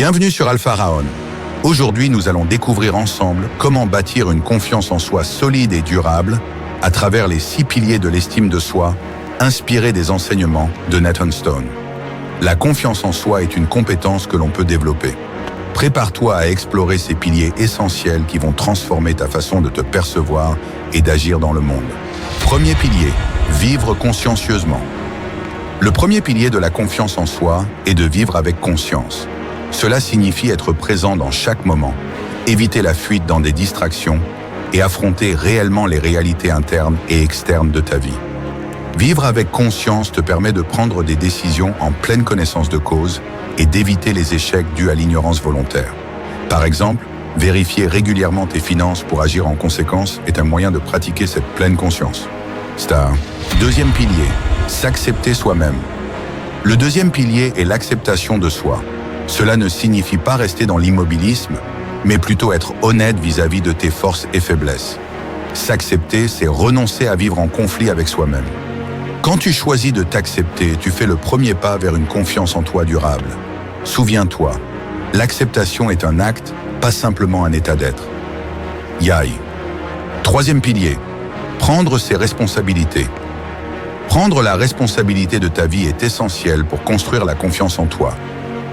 Bienvenue sur Alpha Raon. Aujourd'hui, nous allons découvrir ensemble comment bâtir une confiance en soi solide et durable à travers les 6 piliers de l'estime de soi, inspirés des enseignements de Nathan Stone. La confiance en soi est une compétence que l'on peut développer. Prépare-toi à explorer ces piliers essentiels qui vont transformer ta façon de te percevoir et d'agir dans le monde. Premier pilier, vivre consciencieusement. Le premier pilier de la confiance en soi est de vivre avec conscience. Cela signifie être présent dans chaque moment, éviter la fuite dans des distractions et affronter réellement les réalités internes et externes de ta vie. Vivre avec conscience te permet de prendre des décisions en pleine connaissance de cause et d'éviter les échecs dus à l'ignorance volontaire. Par exemple, vérifier régulièrement tes finances pour agir en conséquence est un moyen de pratiquer cette pleine conscience. Deuxième pilier, s'accepter soi-même. Le deuxième pilier est l'acceptation de soi. Cela ne signifie pas rester dans l'immobilisme, mais plutôt être honnête vis-à-vis de tes forces et faiblesses. S'accepter, c'est renoncer à vivre en conflit avec soi-même. Quand tu choisis de t'accepter, tu fais le premier pas vers une confiance en toi durable. Souviens-toi, l'acceptation est un acte, pas simplement un état d'être. Yai. Troisième pilier, prendre ses responsabilités. Prendre la responsabilité de ta vie est essentiel pour construire la confiance en toi.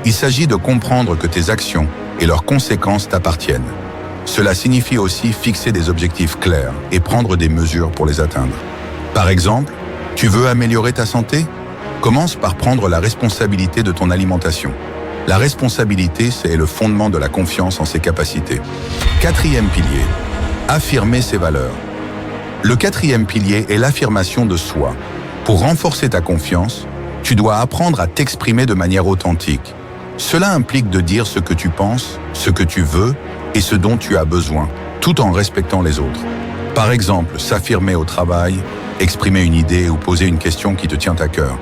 Il s'agit de comprendre que tes actions et leurs conséquences t'appartiennent. Cela signifie aussi fixer des objectifs clairs et prendre des mesures pour les atteindre. Par exemple, tu veux améliorer ta santé? Commence par prendre la responsabilité de ton alimentation. La responsabilité, c'est le fondement de la confiance en ses capacités. Quatrième pilier, affirmer ses valeurs. Le quatrième pilier est l'affirmation de soi. Pour renforcer ta confiance, tu dois apprendre à t'exprimer de manière authentique. Cela implique de dire ce que tu penses, ce que tu veux et ce dont tu as besoin, tout en respectant les autres. Par exemple, s'affirmer au travail, exprimer une idée ou poser une question qui te tient à cœur.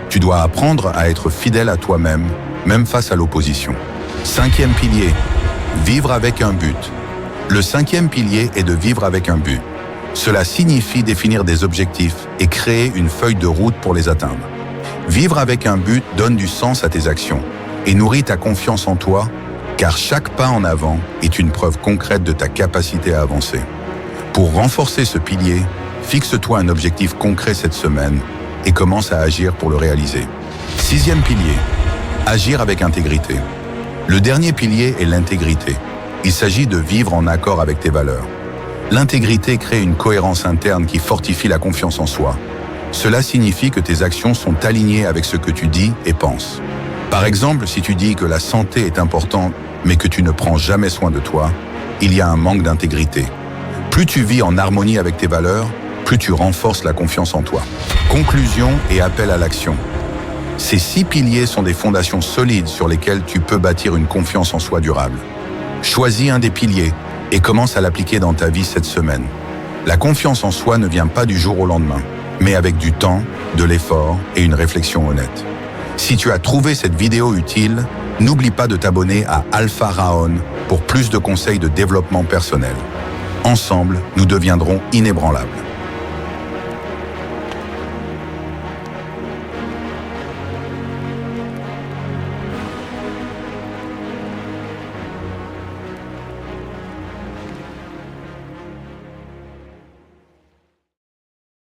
Tu dois apprendre à être fidèle à toi-même, même face à l'opposition. Cinquième pilier, vivre avec un but. Le cinquième pilier est de vivre avec un but. Cela signifie définir des objectifs et créer une feuille de route pour les atteindre. Vivre avec un but donne du sens à tes actions et nourrit ta confiance en toi, car chaque pas en avant est une preuve concrète de ta capacité à avancer. Pour renforcer ce pilier, fixe-toi un objectif concret cette semaine et commence à agir pour le réaliser. Sixième pilier, agir avec intégrité. Le dernier pilier est l'intégrité. Il s'agit de vivre en accord avec tes valeurs. L'intégrité crée une cohérence interne qui fortifie la confiance en soi. Cela signifie que tes actions sont alignées avec ce que tu dis et penses. Par exemple, si tu dis que la santé est importante, mais que tu ne prends jamais soin de toi, il y a un manque d'intégrité. Plus tu vis en harmonie avec tes valeurs, plus tu renforces la confiance en toi. Conclusion et appel à l'action. Ces 6 piliers sont des fondations solides sur lesquelles tu peux bâtir une confiance en soi durable. Choisis un des piliers et commence à l'appliquer dans ta vie cette semaine. La confiance en soi ne vient pas du jour au lendemain, mais avec du temps, de l'effort et une réflexion honnête. Si tu as trouvé cette vidéo utile, n'oublie pas de t'abonner à Alpha Raon pour plus de conseils de développement personnel. Ensemble, nous deviendrons inébranlables.